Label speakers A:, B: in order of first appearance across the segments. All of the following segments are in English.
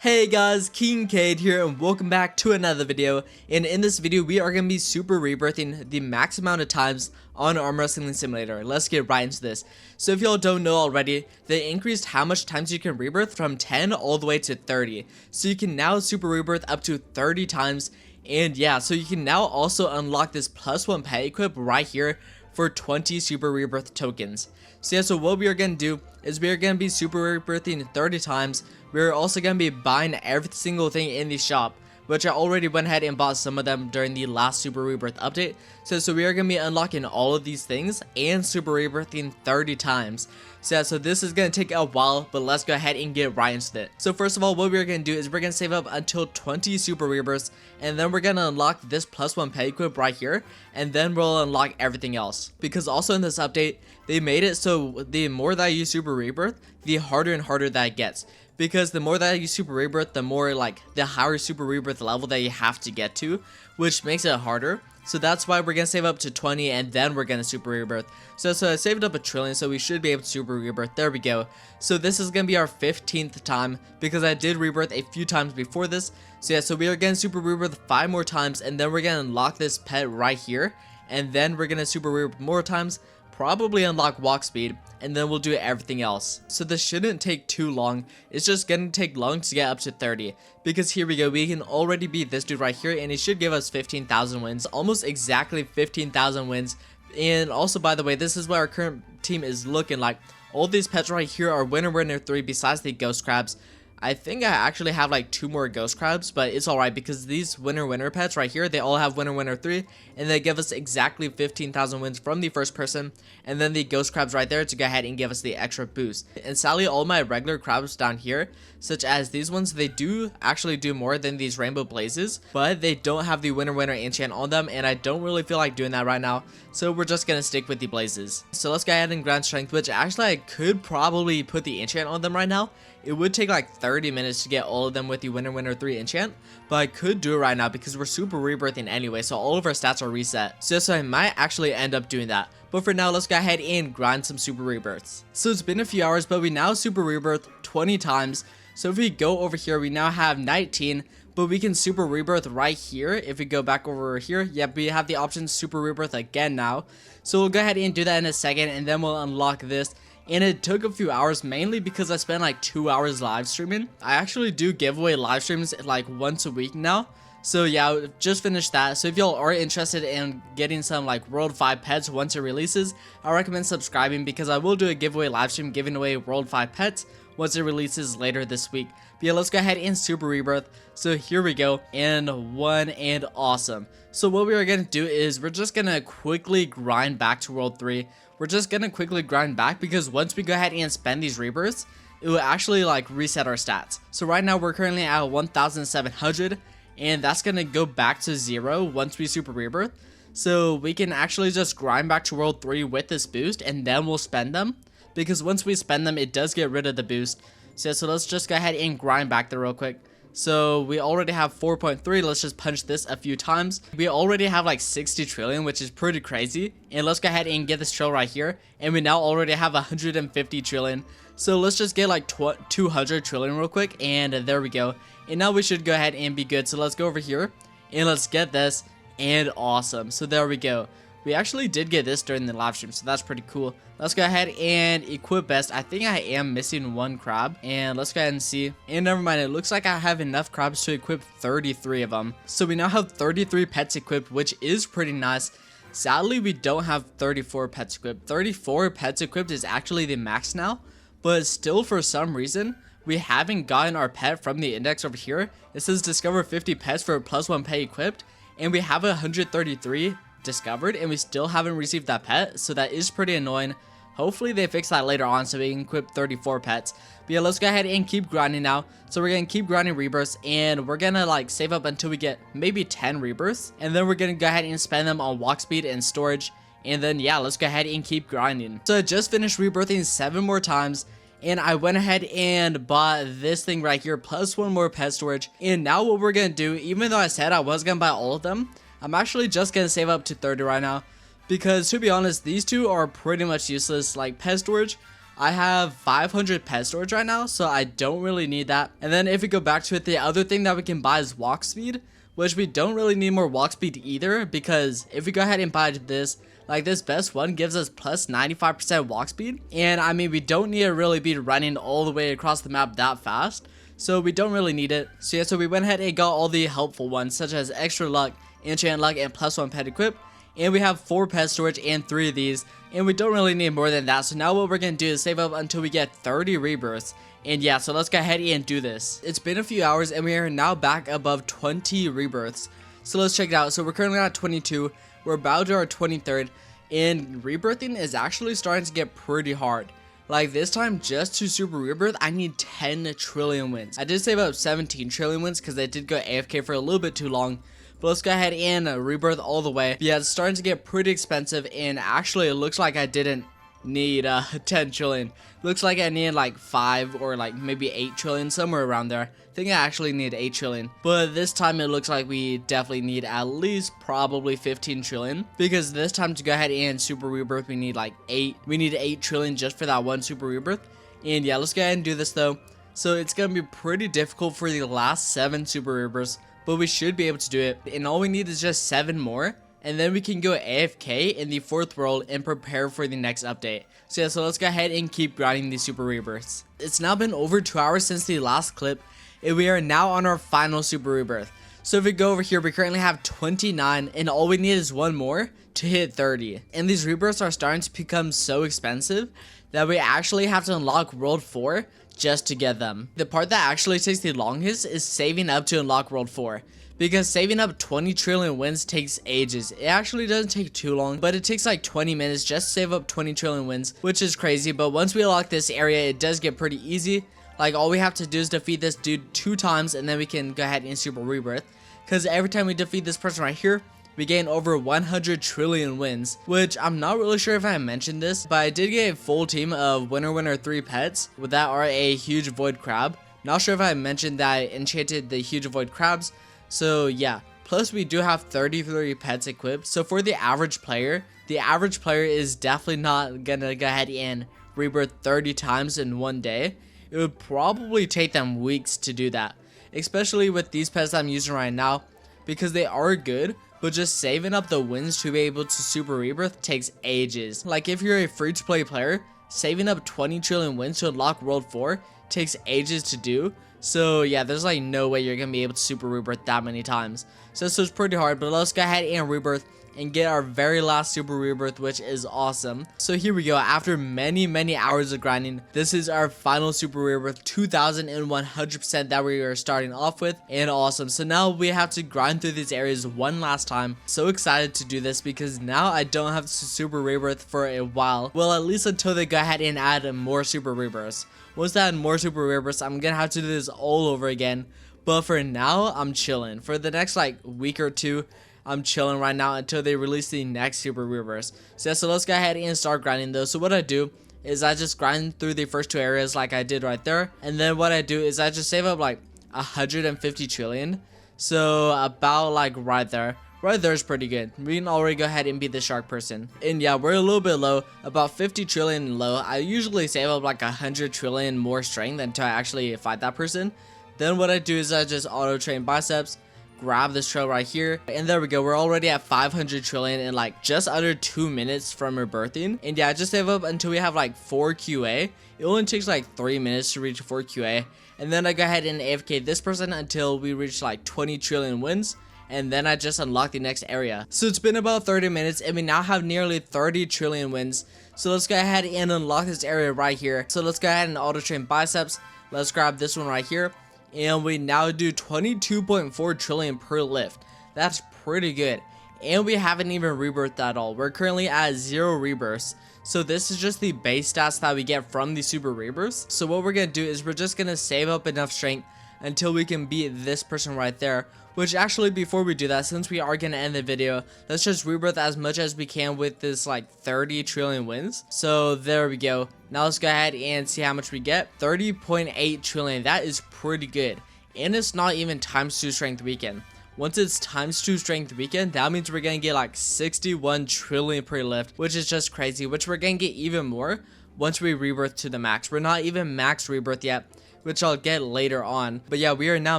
A: Hey guys, Kingkade here and welcome back to another video, and in this video we are going to be super rebirthing the max amount of times on Arm Wrestling Simulator. Let's get right into this. So if y'all don't know already, they increased how much times you can rebirth from 10 all the way to 30. So you can now super rebirth up to 30 times, and yeah, so you can now also unlock this +1 pet equip right here for 20 super rebirth tokens. So yeah, so what we are going to do is we are going to be super rebirthing 30 times. We're also going to be buying every single thing in the shop, which I already went ahead and bought some of them during the last super rebirth update. So we are going to be unlocking all of these things and super rebirthing 30 times. So yeah, so this is going to take a while, but let's go ahead and get right into it. So first of all, what we're going to do is we're going to save up until 20 super rebirths, and then we're going to unlock this +1 pet equip right here, and then we'll unlock everything else. Because also in this update, they made it so the more that you super rebirth, the harder and harder that it gets. Because the more that you super rebirth, the more the higher super rebirth level that you have to get to, which makes it harder. So that's why we're going to save up to 20 and then we're going to super rebirth. So I saved up 1 trillion, so we should be able to super rebirth. There we go. So this is going to be our 15th time because I did rebirth a few times before this. So yeah, so we are going to super rebirth 5 more times, and then we're going to unlock this pet right here. And then we're going to super rebirth more times, probably unlock walk speed, and then we'll do everything else. So this shouldn't take too long. It's just gonna take long to get up to 30, because here we go, we can already beat this dude right here, and he should give us 15,000 wins, almost exactly 15,000 wins. And also, by the way, this is what our current team is looking like. All these pets right here are winner 3 besides the ghost crabs. I think I actually have like 2 more ghost crabs, but it's alright because these winner pets right here, they all have winner 3, and they give us exactly 15,000 wins from the first person, and then the ghost crabs right there to go ahead and give us the extra boost. And sadly, all my regular crabs down here, such as these ones, they do actually do more than these rainbow blazes, but they don't have the winner enchant on them, and I don't really feel like doing that right now, so we're just gonna stick with the blazes. So let's go ahead and grind strength, which actually I could probably put the enchant on them right now. It would take like 30 minutes to get all of them with the winner 3 enchant, but I could do it right now because we're super rebirthing anyway, so all of our stats are reset. So I might actually end up doing that. But for now, let's go ahead and grind some super rebirths. So it's been a few hours, but we now super rebirth 20 times. So if we go over here, we now have 19, but we can super rebirth right here. If we go back over here, yep, we have the option super rebirth again now. So we'll go ahead and do that in a second, and then we'll unlock this. And it took a few hours, mainly because I spent like 2 hours live streaming. I actually do giveaway live streams like once a week now. So yeah, just finished that. So if y'all are interested in getting some like World 5 pets once it releases, I recommend subscribing because I will do a giveaway live stream giving away World 5 pets once it releases later this week. But yeah, let's go ahead and super rebirth. So here we go, and 1, and awesome. So what we are going to do is we're just going to quickly grind back to World 3. We're just going to quickly grind back because once we go ahead and spend these rebirths, it will actually like reset our stats. So right now we're currently at 1,700, and that's going to go back to 0 once we super rebirth. So we can actually just grind back to World 3 with this boost, and then we'll spend them. Because once we spend them, it does get rid of the boost. So let's just go ahead and grind back there real quick. So we already have 4.3. Let's just punch this a few times. We already have like 60 trillion, which is pretty crazy. And let's go ahead and get this trill right here. And we now already have 150 trillion. So let's just get like 200 trillion real quick. And there we go. And now we should go ahead and be good. So let's go over here and let's get this. And awesome. So there we go. We actually did get this during the live stream, so that's pretty cool. Let's go ahead and equip best. I think I am missing 1 crab, and let's go ahead and see. And never mind, it looks like I have enough crabs to equip 33 of them. So we now have 33 pets equipped, which is pretty nice. Sadly, we don't have 34 pets equipped. 34 pets equipped is actually the max now, but still for some reason, we haven't gotten our pet from the index over here. It says discover 50 pets for a +1 pet equipped, and we have 133 discovered, and we still haven't received that pet, so that is pretty annoying. Hopefully they fix that later on so we can equip 34 pets. But yeah, let's go ahead and keep grinding now. So we're gonna keep grinding rebirths, and we're gonna like save up until we get maybe 10 rebirths, and then we're gonna go ahead and spend them on walk speed and storage. And then yeah, let's go ahead and keep grinding. So I just finished rebirthing 7 more times, and I went ahead and bought this thing right here plus 1 more pet storage. And now what we're gonna do, even though I said I was gonna buy all of them, I'm actually just gonna save up to 30 right now, because to be honest, these two are pretty much useless. Like pet storage, I have 500 pet storage right now, so I don't really need that. And then if we go back to it, the other thing that we can buy is walk speed, which we don't really need more walk speed either, because if we go ahead and buy this, like this best one gives us plus 95% walk speed. And I mean, we don't need to really be running all the way across the map that fast, so we don't really need it. So yeah, so we went ahead and got all the helpful ones, such as extra luck, enchant luck, and +1 pet equip. And we have 4 pet storage and 3 of these, and we don't really need more than that. So now what we're gonna do is save up until we get 30 rebirths. And yeah, so let's go ahead and do this. It's been a few hours and we are now back above 20 rebirths. So let's check it out. So we're currently at 22, we're about to our 23rd, and rebirthing is actually starting to get pretty hard. Like this time, just to super rebirth, I need 10 trillion wins. I did save up 17 trillion wins because I did go AFK for a little bit too long. But let's go ahead and rebirth all the way. But yeah, it's starting to get pretty expensive, and actually it looks like I didn't need 10 trillion. Looks like I need like 5 or like maybe 8 trillion, somewhere around there. I think I actually need 8 trillion. But this time it looks like we definitely need at least probably 15 trillion. Because this time to go ahead and super rebirth, we need like 8. We need 8 trillion just for that one super rebirth. And yeah, let's go ahead and do this though. So it's going to be pretty difficult for the last 7 super rebirths, but we should be able to do it. And all we need is just 7 more. And then we can go AFK in the 4th world and prepare for the next update. So yeah, so let's go ahead and keep grinding these super rebirths. It's now been over 2 hours since the last clip, and we are now on our final super rebirth. So if we go over here, we currently have 29, and all we need is 1 more to hit 30. And these rebirths are starting to become so expensive that we actually have to unlock World 4 just to get them. The part that actually takes the longest is saving up to unlock World 4. Because saving up 20 trillion wins takes ages. It actually doesn't take too long, but it takes like 20 minutes just to save up 20 trillion wins, which is crazy. But once we unlock this area, it does get pretty easy. Like all we have to do is defeat this dude 2 times, and then we can go ahead and super rebirth. Because every time we defeat this person right here, we gain over 100 trillion wins, which I'm not really sure if I mentioned this, but I did get a full team of winner 3 pets that are a huge void crab. Not sure if I mentioned that I enchanted the huge void crabs. So yeah, plus we do have 33 pets equipped. So for the average player is definitely not gonna go ahead and rebirth 30 times in one day. It would probably take them weeks to do that, especially with these pets I'm using right now, because they are good, but just saving up the wins to be able to super rebirth takes ages. Like if you're a free-to-play player, saving up 20 trillion wins to unlock World 4 takes ages to do. So yeah, there's like no way you're gonna be able to super rebirth that many times. So it's pretty hard, but let's go ahead and rebirth and get our very last super rebirth, which is awesome. So here we go. After many hours of grinding, this is our final super rebirth, 2100% that we are starting off with, and awesome. So now we have to grind through these areas one last time. So excited to do this because now I don't have to super rebirth for a while. Well, at least until they go ahead and add more super rebirths. Once they add more super rebirths, I'm gonna have to do this all over again. But for now, I'm chilling. For the next like week or 2, I'm chilling right now until they release the next super rebirths. So yeah, so let's go ahead and start grinding those. So what I do is I just grind through the first 2 areas like I did right there. And then what I do is I just save up like 150 trillion. So about like right there. Right there is pretty good. We can already go ahead and beat the shark person. And yeah, we're a little bit low, about 50 trillion low. I usually save up like 100 trillion more strength until I actually fight that person. Then what I do is I just auto train biceps, grab this trail right here, and there we go. We're already at 500 trillion in like just under 2 minutes from rebirthing. And yeah, I just save up until we have like 4 QA. It only takes like 3 minutes to reach 4 QA. And then I go ahead and AFK this person until we reach like 20 trillion wins. And then I just unlock the next area. So it's been about 30 minutes and we now have nearly 30 trillion wins. So let's go ahead and unlock this area right here. So let's go ahead and auto train biceps. Let's grab this one right here. And we now do 22.4 trillion per lift. That's pretty good. And we haven't even rebirthed at all. We're currently at 0 rebirths. So this is just the base stats that we get from the super rebirths. So what we're gonna do is we're just gonna save up enough strength until we can beat this person right there. Which actually, before we do that, since we are gonna end the video, let's just rebirth as much as we can with this like 30 trillion wins. So there we go. Now let's go ahead and see how much we get. 30.8 trillion. That is pretty good. And it's not even times 2 strength weekend. Once it's times 2 strength weekend, that means we're gonna get like 61 trillion per lift, which is just crazy, which we're gonna get even more once we rebirth to the max. We're not even max rebirth yet, which I'll get later on. But yeah, we are now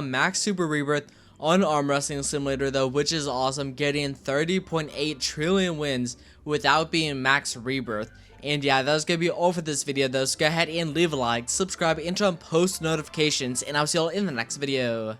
A: max super rebirth on Arm Wrestling Simulator though, which is awesome, getting 30.8 trillion wins without being max rebirth. And yeah, that was gonna be all for this video though, so go ahead and leave a like, subscribe, and turn on post notifications, and I'll see y'all in the next video.